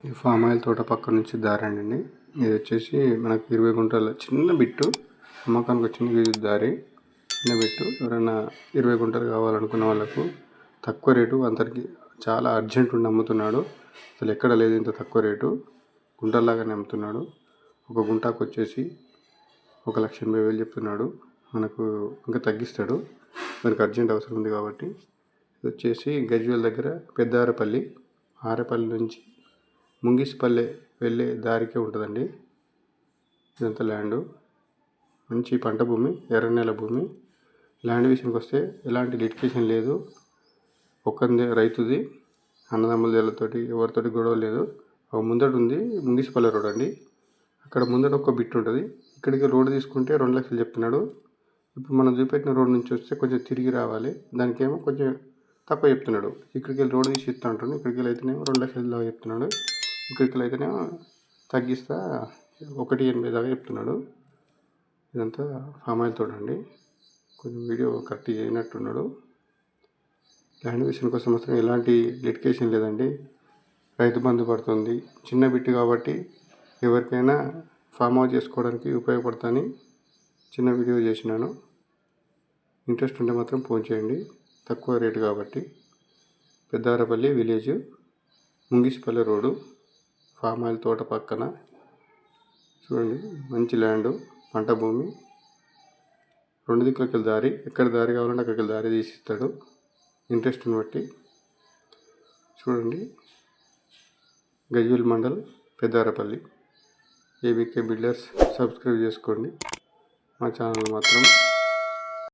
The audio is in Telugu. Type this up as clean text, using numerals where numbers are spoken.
ఈ ఫామ్ ఆయిల్ తోట పక్క నుంచి దారండి. ఇది వచ్చేసి మనకు 20 గుంటల చిన్న బిట్టు అమ్మకానికి వచ్చింది. ఇది దారి చిన్న బిట్టు. ఎవరైనా 20 గుంటలు కావాలనుకున్న వాళ్ళకు తక్కువ రేటు, అందరికి చాలా అర్జెంట్ ఉండి అమ్ముతున్నాడు. అసలు ఎక్కడ లేదు ఇంత తక్కువ రేటు. గుంటల్లాగానే అమ్ముతున్నాడు. ఒక గుంటాకు వచ్చేసి 1,80,000 చెప్తున్నాడు. మనకు ఇంకా తగ్గిస్తాడు, మనకు అర్జెంట్ అవసరం ఉంది కాబట్టి. ఇది వచ్చేసి గజ్వేల్ దగ్గర పెద్దారపల్లి, ఆరేపల్లి నుంచి ముంగిసిపల్లె వెళ్ళే దారికే ఉంటుందండి. ఇదంతా ల్యాండు, మంచి పంట భూమి, ఎర్ర నేల భూమి. ల్యాండ్ విషయానికి వస్తే ఎలాంటి లిటికేషన్ లేదు. ఒక్కందే రైతుది, అన్నదమ్ములతోటి ఎవరితోటి గొడవ లేదు. ముందట ఉంది ముంగిసిపల్లె రోడ్ అండి. అక్కడ ముందట ఒక బిట్ ఉంటుంది. ఇక్కడికి రోడ్డు తీసుకుంటే 2 లక్షలు చెప్తున్నాడు. ఇప్పుడు మనం చూపెట్టిన రోడ్ నుంచి వస్తే కొంచెం తిరిగి రావాలి, దానికేమో కొంచెం తక్కువ చెప్తున్నాడు. ఇక్కడికి వెళ్ళి రోడ్డు తీసి ఇస్తా అంటాడు. ఇక్కడికి వెళ్ళి అయితేనేమో 2 లక్షల దాకా చెప్తున్నాడు. ఇక్కడికి వెళ్ళి అయితేనేమో తగ్గిస్తా 1,80,000 దాకా చెప్తున్నాడు. ఇదంతా ఫామ్ ఆయిల్ తోట అండి. కొంచెం వీడియో కరెక్ట్ చేయనట్టున్నాడు. ల్యాండ్ విషయం కోసం మాత్రం ఎలాంటి లిటికేషన్ లేదండి. రైతు బంధు పడుతుంది. చిన్న బిట్టు కాబట్టి ఎవరికైనా ఫామ్ హౌస్ చేసుకోవడానికి ఉపయోగపడుతుందని చిన్న వీడియో చేసినాను. ఇంట్రెస్ట్ ఉంటే మాత్రం ఫోన్ చేయండి. తక్కువ రేటు కాబట్టి. పెద్దారపల్లి విలేజ్, ముంగిసిపల్లె రోడ్డు, ఫామ్ ఆయిల్ తోట పక్కన. చూడండి, మంచి ల్యాండు, పంట భూమి, 2 దిక్కులకి దారి. ఎక్కడ దారి కావాలంటే అక్కడికి దారి తీసిస్తాడు ఇంట్రెస్ట్ని బట్టి. చూడండి, Gajwel mandal, Peddarapalli. A B K builders subscribe చేసుకోండి. మా ఛానల్ మాత్రం